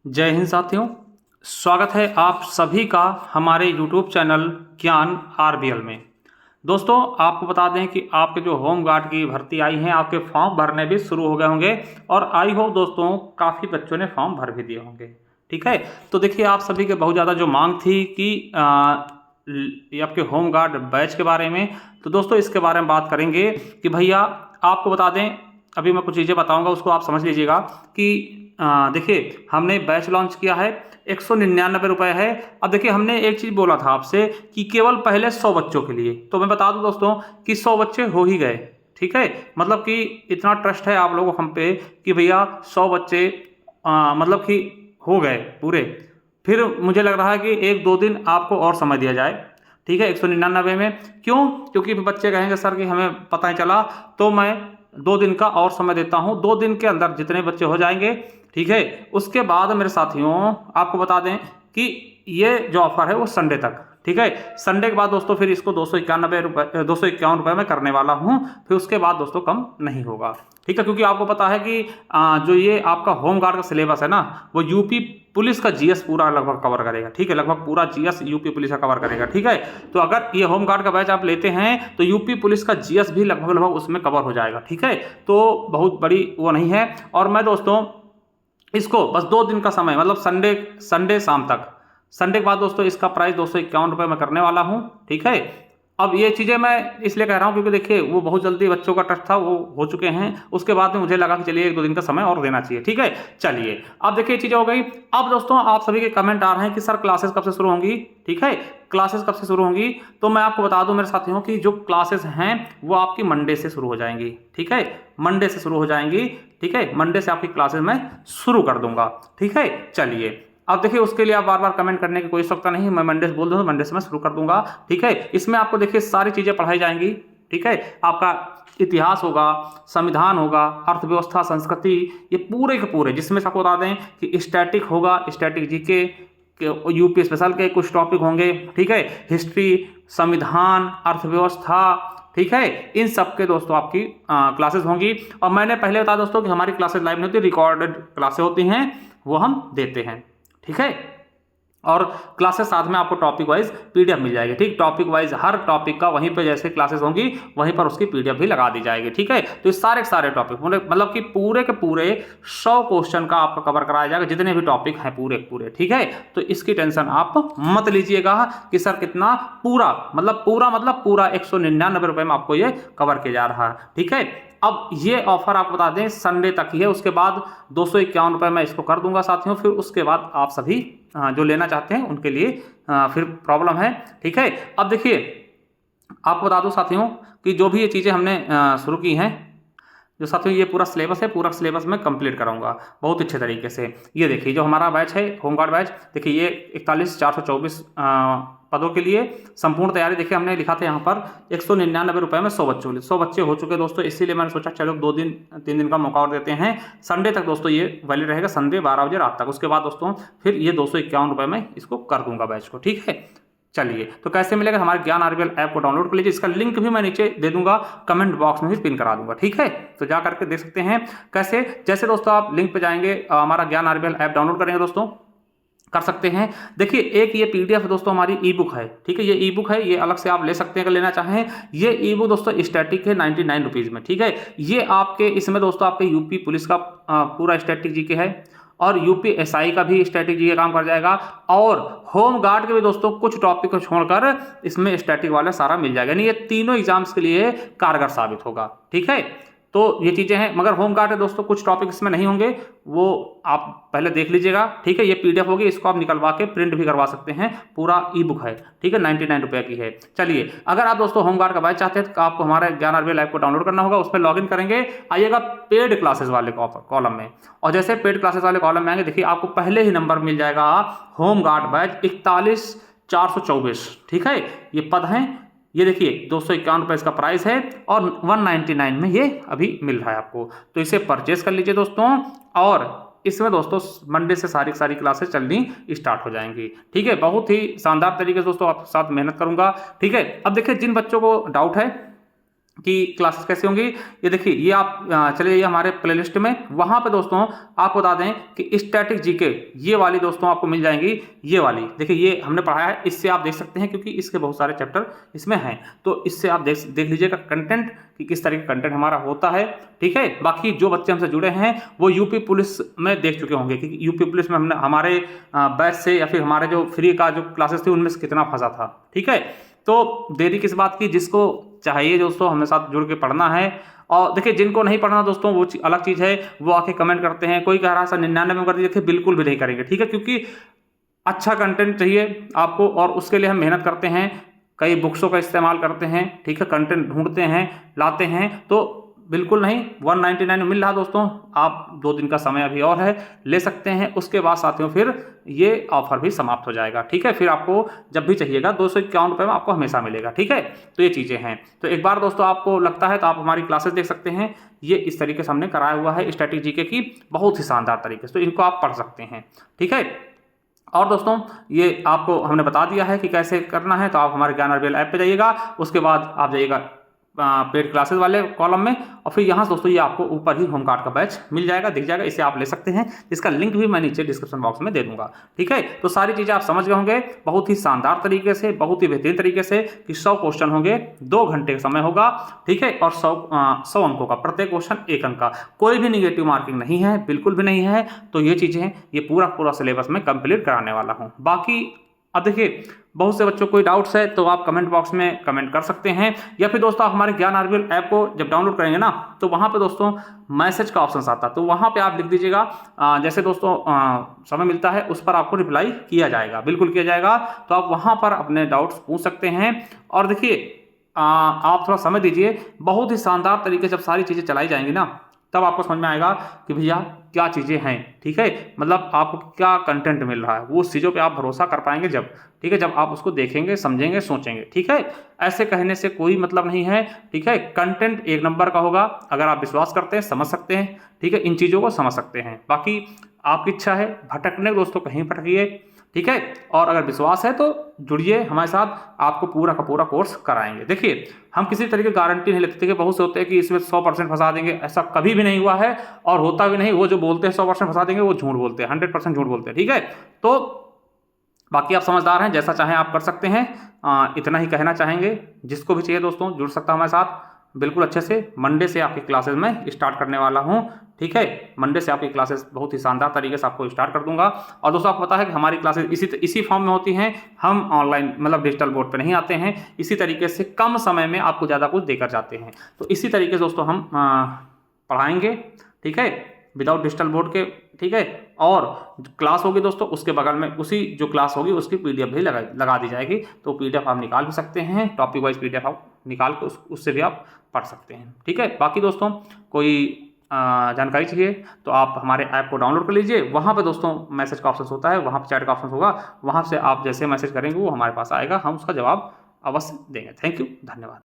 जय हिंद साथियों, स्वागत है आप सभी का हमारे YouTube चैनल ज्ञान आरबीएल में। दोस्तों, आपको बता दें कि आपके जो होम गार्ड की भर्ती आई है, आपके फॉर्म भरने भी शुरू हो गए होंगे और आई होप दोस्तों काफ़ी बच्चों ने फॉर्म भर भी दिए होंगे। ठीक है, तो देखिए आप सभी के बहुत ज़्यादा जो मांग थी कि ये आपके होम गार्ड बैच के बारे में, तो दोस्तों इसके बारे में बात करेंगे कि भैया आपको बता दें, अभी मैं कुछ चीज़ें बताऊंगा उसको आप समझ लीजिएगा कि देखिए हमने बैच लॉन्च किया है, 199 रुपये है। अब देखिए हमने एक चीज़ बोला था आपसे कि केवल पहले 100 बच्चों के लिए, तो मैं बता दूं दोस्तों कि 100 बच्चे हो ही गए। ठीक है, मतलब कि इतना ट्रस्ट है आप लोगों हम पे कि भैया 100 बच्चे मतलब कि हो गए पूरे। फिर मुझे लग रहा है कि 1-2 दिन आपको और समय दिया जाए। ठीक है, 199 में क्यों? क्योंकि बच्चे कहेंगे सर कि हमें पता नहीं चला, तो मैं 2 दिन का और समय देता हूं। 2 दिन के अंदर जितने बच्चे हो जाएंगे, ठीक है, उसके बाद मेरे साथियों आपको बता दें कि ये जो ऑफर है वो संडे तक, ठीक है, संडे के बाद दोस्तों फिर इसको 251 रुपये में करने वाला हूं। फिर उसके बाद दोस्तों कम नहीं होगा। ठीक है, क्योंकि आपको पता है कि जो ये आपका होम गार्ड का सिलेबस है ना, वो यूपी पुलिस का जीएस पूरा लगभग कवर करेगा। ठीक है, लगभग पूरा जीएस यूपी पुलिस का कवर करेगा। ठीक है, तो अगर ये होम गार्ड का बैच आप लेते हैं तो यूपी पुलिस का जीएस भी लगभग उसमें कवर हो जाएगा। ठीक है, तो बहुत बड़ी वो नहीं है। और मैं दोस्तों इसको बस 2 दिन का समय, मतलब संडे शाम तक, संडे के बाद दोस्तों इसका प्राइस 251 रुपये में करने वाला हूँ। ठीक है, अब ये चीज़ें मैं इसलिए कह रहा हूँ क्योंकि देखिए वो बहुत जल्दी बच्चों का टच था, वो हो चुके हैं। उसके बाद में मुझे लगा कि चलिए 1-2 दिन का समय और देना चाहिए। ठीक है, चलिए अब देखिए चीज़ें हो गई। अब दोस्तों आप सभी के कमेंट आ रहे हैं कि सर क्लासेस कब से शुरू होंगी। ठीक है, क्लासेस कब से शुरू होंगी, तो मैं आपको बता दूं मेरे साथियों कि जो क्लासेस हैं वो आपकी मंडे से शुरू हो जाएंगी। ठीक है, मंडे से शुरू हो जाएंगी। ठीक है, मंडे से आपकी क्लासेस मैं शुरू कर दूंगा। ठीक है, चलिए अब देखिए उसके लिए आप बार बार कमेंट करने की कोई आवश्यकता नहीं, मैं मंडे से बोल दूँ, मंडे से मैं शुरू कर दूंगा। ठीक है, इसमें आपको देखिए सारी चीज़ें पढ़ाई जाएंगी। ठीक है, आपका इतिहास होगा, संविधान होगा, अर्थव्यवस्था, संस्कृति, ये पूरे के पूरे, जिसमें से आपको बता दें कि स्टैटिक होगा, स्टैटिक जीके, यूपी स्पेशल के कुछ टॉपिक होंगे। ठीक है, हिस्ट्री, संविधान, अर्थव्यवस्था, ठीक है, इन सब के दोस्तों आपकी क्लासेस होंगी। और मैंने पहले बताया दोस्तों कि हमारी क्लासेस लाइव नहीं होती, रिकॉर्डेड क्लासेस होती हैं, वो हम देते हैं। ठीक है, और क्लासेस साथ में आपको टॉपिक वाइज पीडीएफ मिल जाएगी। ठीक, टॉपिक वाइज हर टॉपिक का वहीं पे जैसे क्लासेस होंगी वहीं पर उसकी पीडीएफ भी लगा दी जाएगी। ठीक है, तो इस सारे टॉपिक मतलब कि पूरे के पूरे 100 क्वेश्चन का आपको कवर कराया जाएगा, जितने भी टॉपिक हैं पूरे के पूरे। ठीक है, तो इसकी टेंशन आप मत लीजिएगा कि सर कितना, पूरा मतलब पूरा 199 रुपये में आपको ये कवर किया जा रहा है। ठीक है, अब ये ऑफर आपको बता दें संडे तक ही है, उसके बाद 251 रुपये में इसको कर दूंगा साथियों। फिर उसके बाद आप सभी जो लेना चाहते हैं उनके लिए फिर प्रॉब्लम है। ठीक है, अब देखिए आपको बता दूं साथियों कि जो भी ये चीज़ें हमने शुरू की हैं, जो साथियों ये पूरा सिलेबस है, पूरा सिलेबस मैं कंप्लीट कराऊंगा बहुत अच्छे तरीके से। ये देखिए जो हमारा बैच है होमगार्ड बैच, देखिए ये 41,424 पदों के लिए संपूर्ण तैयारी। देखिए हमने लिखा था यहाँ पर 199 रुपये में 100 बच्चों के लिए, 100 बच्चे हो चुके दोस्तों, इसीलिए मैंने सोचा चलो 2-3 दिन का मौका और देते हैं। संडे तक दोस्तों ये वैलिड रहेगा, संडे 12 बजे रात तक। उसके बाद दोस्तों फिर ये 251 रुपये में इसको कर दूंगा बैच को। ठीक है, चलिए तो कैसे मिलेगा, हमारे ज्ञान आरबीएल ऐप को डाउनलोड कर लीजिए, इसका लिंक भी मैं नीचे दे दूंगा, कमेंट बॉक्स में भी पिन करा दूंगा। ठीक है, तो जा करके देख सकते हैं कैसे। जैसे दोस्तों आप लिंक पे जाएंगे, हमारा ज्ञान आरबीएल ऐप डाउनलोड करेंगे दोस्तों, कर सकते हैं। देखिए एक ये पीडीएफ दोस्तों हमारी ई बुक है। ठीक है, ये ई बुक है, ये अलग से आप ले सकते हैं अगर लेना चाहें। ये ई बुक दोस्तों स्टैटिक है 99 रुपीज़ में। ठीक है, ये आपके इसमें दोस्तों आपके यूपी पुलिस का पूरा स्टैटिक जीके है, और यूपी एसआई का भी स्टैटिक जीके काम कर जाएगा, और होम गार्ड के भी दोस्तों कुछ टॉपिक को छोड़कर इसमें स्टैटिक वाला सारा मिल जाएगा। यानी ये तीनों एग्जाम्स के लिए कारगर साबित होगा। ठीक है, तो ये चीज़ें हैं, मगर होम गार्ड है दोस्तों कुछ टॉपिक इसमें नहीं होंगे, वो आप पहले देख लीजिएगा। ठीक है, ये पीडीएफ होगी, इसको आप निकलवा के प्रिंट भी करवा सकते हैं, पूरा ई बुक है। ठीक है, 99 रुपये की है। चलिए अगर आप दोस्तों होम गार्ड का बैच चाहते हैं तो आपको हमारे ज्ञान आरबीएल ऐप को डाउनलोड करना होगा, उस पर लॉगिन करेंगे, आइएगा पेड क्लासेस वाले कॉलम में, और जैसे पेड क्लासेस वाले कॉलम में आएंगे देखिए आपको पहले ही नंबर मिल जाएगा होम गार्ड बैच 41,424। ठीक है, ये पद हैं, ये देखिए 251 रुपये इसका प्राइस है, और 199 में ये अभी मिल रहा है आपको, तो इसे परचेस कर लीजिए दोस्तों। और इसमें दोस्तों मंडे से सारी क्लासेस चलनी स्टार्ट हो जाएंगी। ठीक है, बहुत ही शानदार तरीके से दोस्तों आपके साथ मेहनत करूंगा। ठीक है, अब देखिए जिन बच्चों को डाउट है कि क्लासेस कैसे होंगी। ये देखिए, ये आप चले जाइए हमारे प्लेलिस्ट में, वहां पे दोस्तों आपको बता दें कि स्टैटिक जीके ये वाली दोस्तों आपको मिल जाएंगी। ये वाली देखिए, ये हमने पढ़ाया है, इससे आप देख सकते हैं क्योंकि इसके बहुत सारे चैप्टर इसमें हैं, तो इससे आप देख लीजिएगा कंटेंट कि किस तरह का कंटेंट हमारा होता है। ठीक है, बाकी जो बच्चे हमसे जुड़े हैं वो यूपी पुलिस में देख चुके होंगे कि यूपी पुलिस में हमने हमारे बैच से या फिर हमारे जो फ्री का जो क्लासेस थी उनमें से कितना फंसा था। ठीक है, तो देरी किस बात की, जिसको चाहिए दोस्तों हमें साथ जुड़ के पढ़ना है। और देखिए, जिनको नहीं पढ़ना दोस्तों वो अलग चीज़ है, वो आके कमेंट करते हैं, कोई कह रहा है सर 99 में कर दीजिए, देखिए बिल्कुल भी नहीं करेंगे। ठीक है, क्योंकि अच्छा कंटेंट चाहिए आपको और उसके लिए हम मेहनत करते हैं, कई बुक्सों का इस्तेमाल करते हैं। ठीक है, कंटेंट ढूंढते हैं, लाते हैं, तो बिल्कुल नहीं 199 में मिल रहा दोस्तों, आप 2 दिन का समय अभी और है, ले सकते हैं। उसके बाद साथियों फिर ये ऑफर भी समाप्त हो जाएगा। ठीक है, फिर आपको जब भी चाहिएगा 251 रुपये में आपको हमेशा मिलेगा। ठीक है, तो ये चीज़ें हैं। तो एक बार दोस्तों आपको लगता है तो आप हमारी क्लासेस देख सकते हैं, ये इस तरीके से हमने कराया हुआ है स्टैटिक जीके की, बहुत ही शानदार तरीके से, तो इनको आप पढ़ सकते हैं। ठीक है, और दोस्तों ये आपको हमने बता दिया है कि कैसे करना है, तो आप हमारे ज्ञान आरबीएल ऐप पे जाइएगा, उसके बाद आप जाइएगा पेड क्लासेस वाले कॉलम में, और फिर यहाँ दोस्तों ये आपको ऊपर ही होमगार्ड का बैच मिल जाएगा, दिख जाएगा, इसे आप ले सकते हैं, इसका लिंक भी मैं नीचे डिस्क्रिप्शन बॉक्स में दे दूंगा। ठीक है, तो सारी चीज़ें आप समझ गए होंगे बहुत ही शानदार तरीके से, बहुत ही बेहतरीन तरीके से, कि 100 क्वेश्चन होंगे, 2 घंटे का समय होगा। ठीक है, और 100 अंकों का, प्रत्येक क्वेश्चन 1 अंक का, कोई भी निगेटिव मार्किंग नहीं है, बिल्कुल भी नहीं है। तो ये चीज़ें ये पूरा सिलेबस में कंप्लीट कराने वाला हूँ। बाकी अब देखिए, बहुत से बच्चों को कोई डाउट्स है तो आप कमेंट बॉक्स में कमेंट कर सकते हैं, या फिर दोस्तों आप हमारे ज्ञान आरबीएल ऐप को जब डाउनलोड करेंगे ना, तो वहाँ पे दोस्तों मैसेज का ऑप्शन आता है, तो वहाँ पे आप लिख दीजिएगा, जैसे दोस्तों समय मिलता है उस पर आपको रिप्लाई किया जाएगा, बिल्कुल किया जाएगा। तो आप वहाँ पर अपने डाउट्स पूछ सकते हैं। और देखिए, आप थोड़ा समय दीजिए, बहुत ही शानदार तरीके से जब सारी चीज़ें चलाई जाएंगी ना, तब आपको समझ में आएगा कि भैया क्या चीज़ें हैं। ठीक है, मतलब आपको क्या कंटेंट मिल रहा है, वो चीज़ों पे आप भरोसा कर पाएंगे जब। ठीक है, जब आप उसको देखेंगे, समझेंगे, सोचेंगे। ठीक है, ऐसे कहने से कोई मतलब नहीं है। ठीक है, कंटेंट 1 नंबर का होगा, अगर आप विश्वास करते हैं, समझ सकते हैं। ठीक है, इन चीज़ों को समझ सकते हैं। बाकी आपकी इच्छा है भटकने दोस्तों, कहीं भटकिए। ठीक है, और अगर विश्वास है तो जुड़िए हमारे साथ, आपको पूरा का पूरा कोर्स कराएंगे। देखिए, हम किसी तरीके की गारंटी नहीं लेते थे कि बहुत से होते हैं कि इसमें 100% फंसा देंगे, ऐसा कभी भी नहीं हुआ है और होता भी नहीं। वो जो बोलते हैं 100% फंसा देंगे, वो झूठ बोलते हैं, 100% झूठ बोलते हैं। ठीक है, तो बाकी आप समझदार हैं, जैसा चाहें आप कर सकते हैं। इतना ही कहना चाहेंगे, जिसको भी चाहिए दोस्तों जुड़ सकता हमारे साथ बिल्कुल अच्छे से। मंडे से आपकी क्लासेस में स्टार्ट करने वाला हूं। ठीक है, मंडे से आपकी क्लासेस बहुत ही शानदार तरीके से आपको स्टार्ट कर दूंगा। और दोस्तों आपको पता है कि हमारी क्लासेस इसी फॉर्म में होती हैं, हम ऑनलाइन मतलब डिजिटल बोर्ड पे नहीं आते हैं। इसी तरीके से कम समय में आपको ज़्यादा कुछ देकर जाते हैं, तो इसी तरीके से दोस्तों हम पढ़ाएंगे। ठीक है, विदाउट डिजिटल बोर्ड के। ठीक है, और क्लास होगी दोस्तों, उसके बगल में उसी जो क्लास होगी उसकी पीडीएफ भी लगा दी जाएगी, तो पीडीएफ आप निकाल भी सकते हैं, टॉपिक वाइज पीडीएफ आप निकाल के उससे भी आप पढ़ सकते हैं। ठीक है, बाकी दोस्तों कोई जानकारी चाहिए तो आप हमारे ऐप को डाउनलोड कर लीजिए, वहाँ पे दोस्तों मैसेज का ऑप्शन होता है, वहाँ पे चैट का ऑप्शन होगा, वहाँ से आप जैसे मैसेज करेंगे वो हमारे पास आएगा, हम उसका जवाब अवश्य देंगे। थैंक यू, धन्यवाद।